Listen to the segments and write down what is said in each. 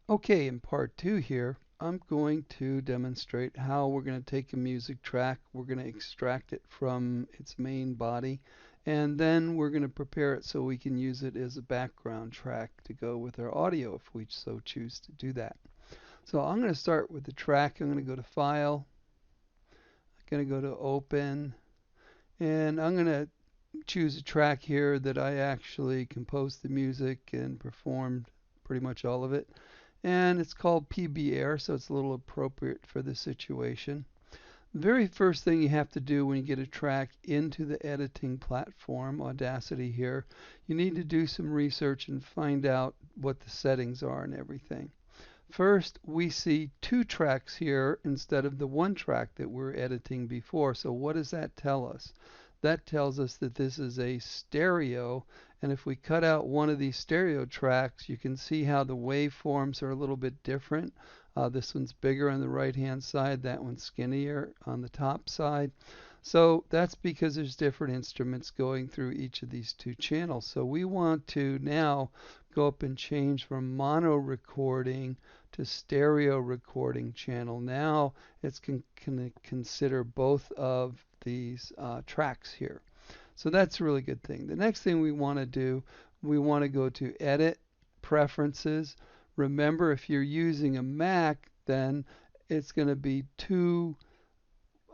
Okay, in part two here, I'm going to demonstrate how we're going to take a music track, we're going to extract it from its main body, and then we're going to prepare it so we can use it as a background track to go with our audio if we so choose to do that. So I'm going to start with the track. I'm going to go to File, I'm going to go to Open, and I'm going to choose a track here that I actually composed the music and performed pretty much all of it. And it's called PB Air, so it's a little appropriate for the situation. The very first thing you have to do when you get a track into the editing platform, Audacity here, you need to do some research and find out what the settings are and everything. First, we see two tracks here instead of the one track that we're editing before. So what does that tell us? That tells us that this is a stereo, and if we cut out one of these stereo tracks, you can see how the waveforms are a little bit different. This one's bigger on the right-hand side, that one's skinnier on the top side. So that's because there's different instruments going through each of these two channels. So we want to now go up and change from mono recording to stereo recording channel. Now it's going to consider both of these tracks here. So that's a really good thing. The next thing we want to do, we want to go to Edit, Preferences. Remember, if you're using a Mac, then it's going to be two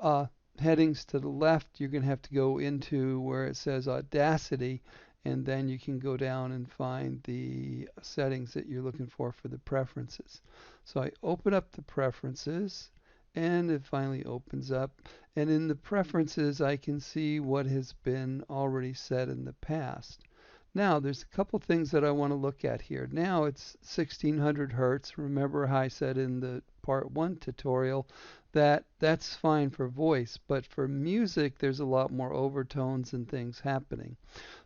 uh, headings to the left. You're going to have to go into where it says Audacity, and then you can go down and find the settings that you're looking for the preferences. So I open up the preferences, and it finally opens up. And in the preferences, I can see what has been already set in the past. Now, there's a couple things that I want to look at here. Now it's 1600 hertz. Remember how I said in the part 1 tutorial that that's fine for voice, but for music there's a lot more overtones and things happening.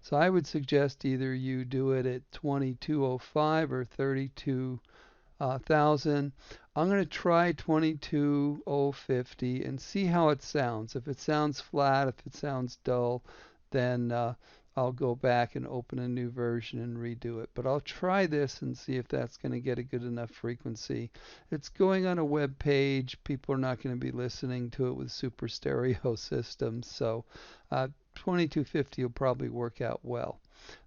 So I would suggest either you do it at 2205 or 32,000. I'm going to try 22050 and see how it sounds. If it sounds flat, if it sounds dull, then I'll go back and open a new version and redo it. But I'll try this and see if that's going to get a good enough frequency. It's going on a web page. People are not going to be listening to it with super stereo systems. So 2250 will probably work out well.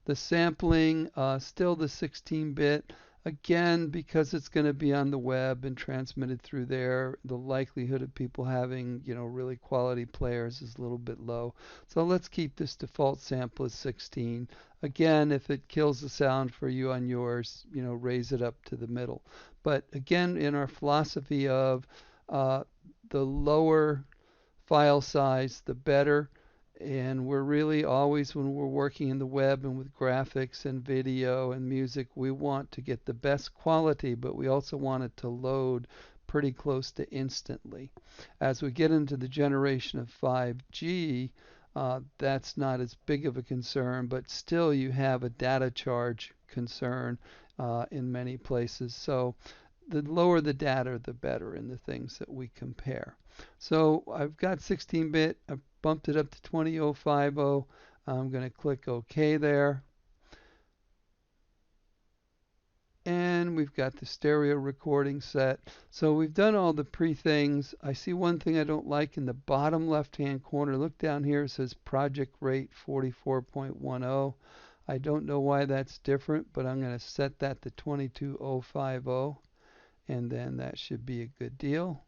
The sampling, still the 16-bit. Again, because it's going to be on the web and transmitted through there, the likelihood of people having, really quality players is a little bit low. So let's keep this default sample as 16. Again, if it kills the sound for you on yours, raise it up to the middle. But again, in our philosophy of the lower file size, the better. And we're really always, when we're working in the web and with graphics and video and music, we want to get the best quality, but we also want it to load pretty close to instantly. As we get into the generation of 5G, that's not as big of a concern, but still you have a data charge concern in many places. So the lower the data, the better in the things that we compare. So I've got 16-bit. I bumped it up to 20050. I'm going to click OK there. And we've got the stereo recording set. So we've done all the pre-things. I see one thing I don't like in the bottom left-hand corner. Look down here. It says project rate 44.10. I don't know why that's different, but I'm going to set that to 22050. And then that should be a good deal.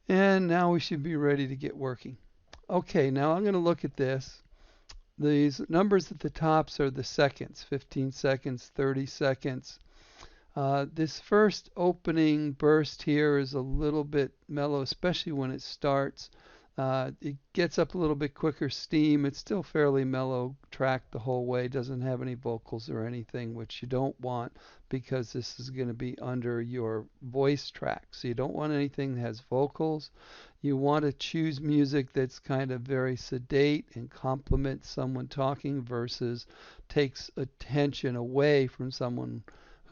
And now we should be ready to get working. Okay, now I'm going to look at this. These numbers at the tops are the seconds, 15 seconds, 30 seconds. This first opening burst here is a little bit mellow, especially when it starts. It gets up a little bit quicker steam. It's still fairly mellow track the whole way. Doesn't have any vocals or anything, which you don't want because this is going to be under your voice track. So you don't want anything that has vocals. You want to choose music that's kind of very sedate and complements someone talking versus takes attention away from someone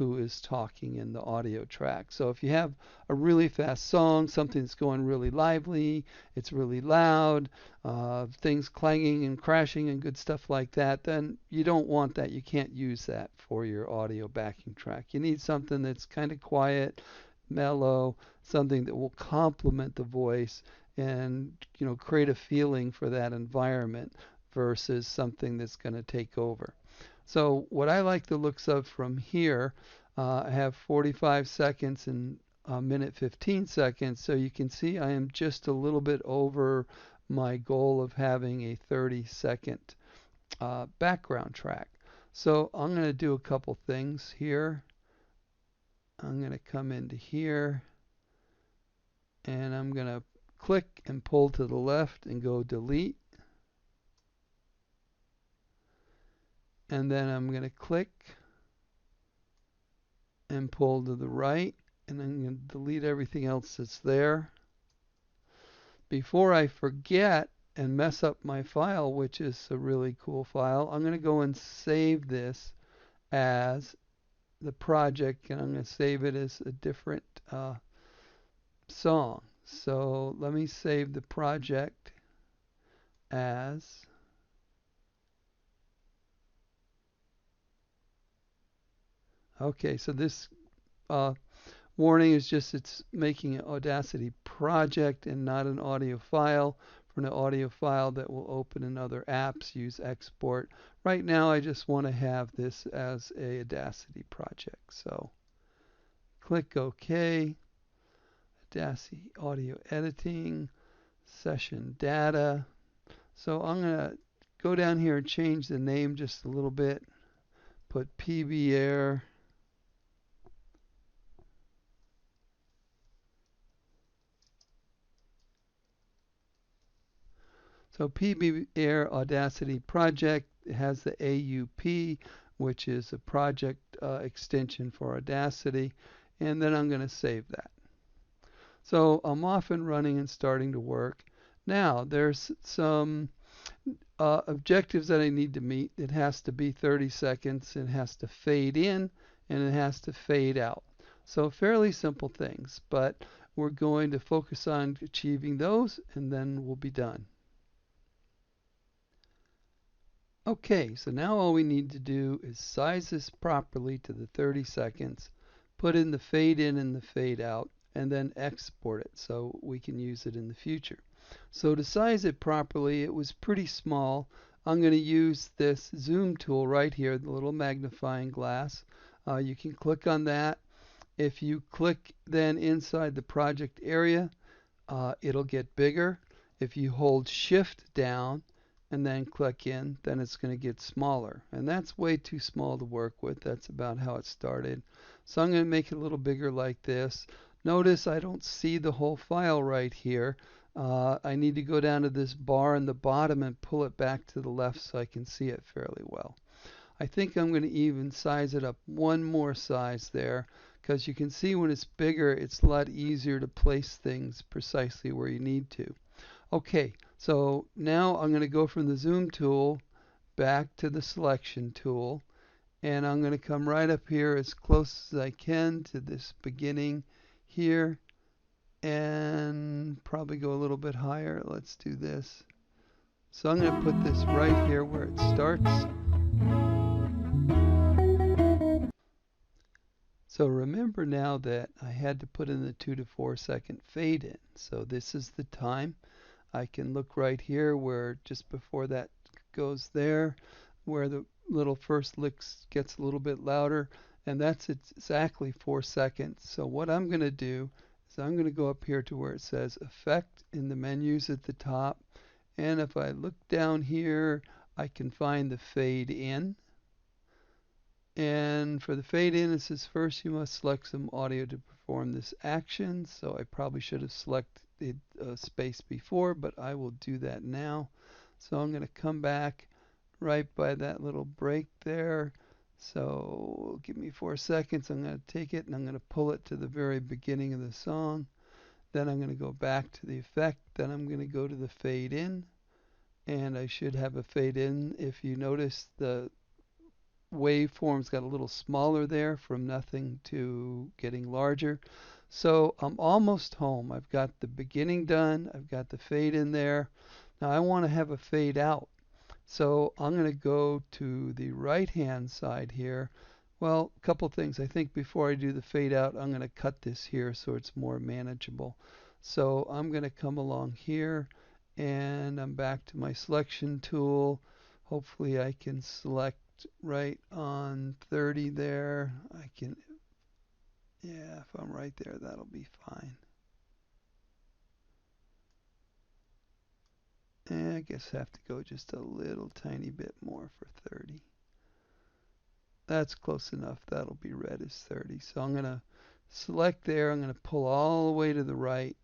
who is talking in the audio track. So if you have a really fast song, something that's going really lively, it's really loud, things clanging and crashing and good stuff like that, then you don't want that. You can't use that for your audio backing track. You need something that's kind of quiet, mellow, something that will complement the voice and create a feeling for that environment versus something that's going to take over. So what I like the looks of from here, I have 45 seconds and a minute 15 seconds. So you can see I am just a little bit over my goal of having a 30-second background track. So I'm going to do a couple things here. I'm going to come into here and I'm going to click and pull to the left and go delete. And then I'm going to click and pull to the right, and I'm going to delete everything else that's there. Before I forget and mess up my file, which is a really cool file, I'm going to go and save this as the project, and I'm going to save it as a different song. So let me save the project as okay, so this warning is just it's making an Audacity project and not an audio file. For an audio file that will open in other apps, use export. Right now I just want to have this as a Audacity project. So click OK. Audacity audio editing, session data. So I'm going to go down here and change the name just a little bit. Put PB Air. So PB Air Audacity project has the AUP, which is a project extension for Audacity, and then I'm going to save that. So I'm off and running and starting to work. Now there's some objectives that I need to meet. It has to be 30 seconds, it has to fade in, and it has to fade out. So fairly simple things, but we're going to focus on achieving those, and then we'll be done. Okay, so now all we need to do is size this properly to the 30 seconds, put in the fade in and the fade out, and then export it so we can use it in the future. So to size it properly, it was pretty small. I'm going to use this zoom tool right here, the little magnifying glass. You can click on that. If you click then inside the project area, it'll get bigger. If you hold shift down and then click in, then it's going to get smaller. And that's way too small to work with. That's about how it started. So I'm going to make it a little bigger like this. Notice I don't see the whole file right here. I need to go down to this bar in the bottom and pull it back to the left so I can see it fairly well. I think I'm going to even size it up one more size there, because you can see when it's bigger, it's a lot easier to place things precisely where you need to. Okay, so now I'm going to go from the zoom tool back to the selection tool, and I'm going to come right up here as close as I can to this beginning here, and probably go a little bit higher. Let's do this. So I'm going to put this right here where it starts. So remember now that I had to put in the 2 to 4 second fade in. So this is the time. I can look right here where just before that goes there, where the little first lick gets a little bit louder, and that's exactly 4 seconds. So what I'm going to do is I'm going to go up here to where it says Effect in the menus at the top, and if I look down here, I can find the fade in. And for the fade in, it says first you must select some audio to perform this action. So I probably should have selected space before, but I will do that now. So I'm going to come back right by that little break there. So give me 4 seconds. I'm going to take it and I'm going to pull it to the very beginning of the song. Then I'm going to go back to the effect. Then I'm going to go to the fade in. And I should have a fade in. If you notice, the waveform's got a little smaller there from nothing to getting larger. So I'm almost home. I've got the beginning done. I've got the fade in there. Now I want to have a fade out. So I'm going to go to the right hand side here. Well, a couple things. I think before I do the fade out, I'm going to cut this here so it's more manageable. So I'm going to come along here and I'm back to my selection tool. Hopefully I can select right on 30 there. I can, yeah, if I'm right there, that'll be fine. And I guess I have to go just a little tiny bit more for 30. That's close enough. That'll be red as 30. So I'm going to select there. I'm going to pull all the way to the right.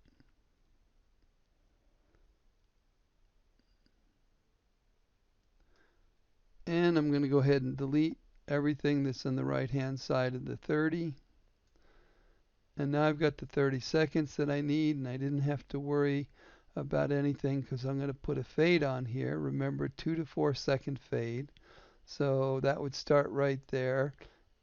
And I'm going to go ahead and delete everything that's on the right hand side of the 30. And now I've got the 30 seconds that I need, and I didn't have to worry about anything because I'm going to put a fade on here. Remember, 2 to 4 second fade. So that would start right there,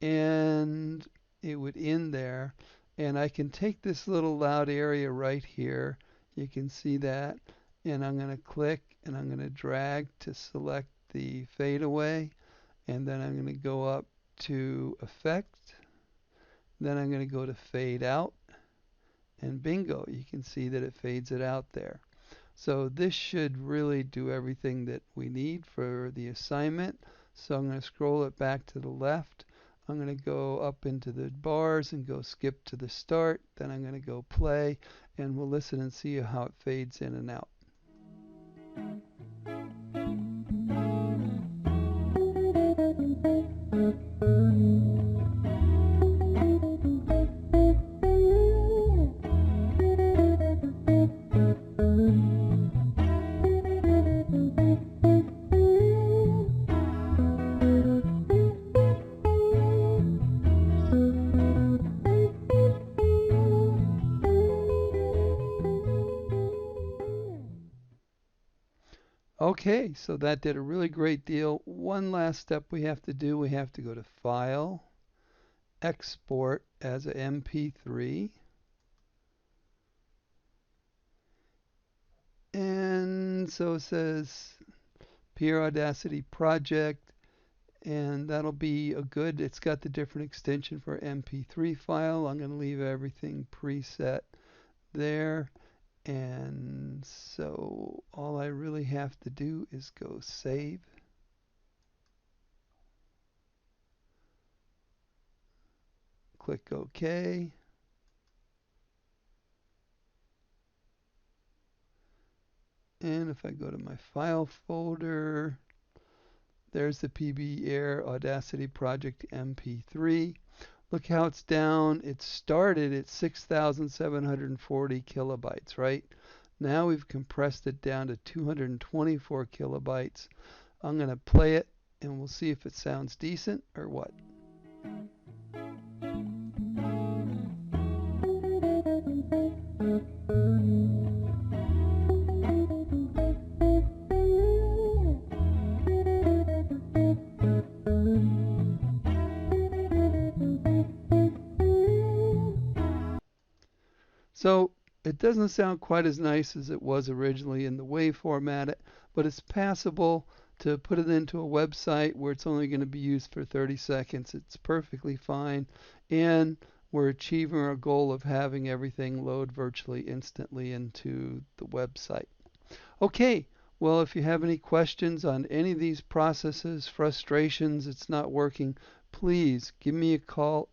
and it would end there. And I can take this little loud area right here. You can see that. And I'm going to click and I'm going to drag to select the fade away. And then I'm going to go up to effect. Then I'm going to go to fade out. And bingo, you can see that it fades it out there. So this should really do everything that we need for the assignment. So I'm going to scroll it back to the left. I'm going to go up into the bars and go skip to the start. Then I'm going to go play, and we'll listen and see how it fades in and out. Okay, so that did a really great deal. One last step we have to do, we have to go to File, Export as a MP3. And so it says Peer Audacity Project, and that'll be a good, it's got the different extension for MP3 file. I'm going to leave everything preset there. And so all I really have to do is go save. Click OK. And if I go to my file folder, there's the PB Air Audacity Project MP3. Look how it's down. It started at 6,740 kilobytes, right? Now we've compressed it down to 224 kilobytes. I'm going to play it and we'll see if it sounds decent or what. So it doesn't sound quite as nice as it was originally in the WAV format, but it's passable to put it into a website where it's only going to be used for 30 seconds. It's perfectly fine, and we're achieving our goal of having everything load virtually instantly into the website. Okay, well, if you have any questions on any of these processes, frustrations, it's not working, please give me a call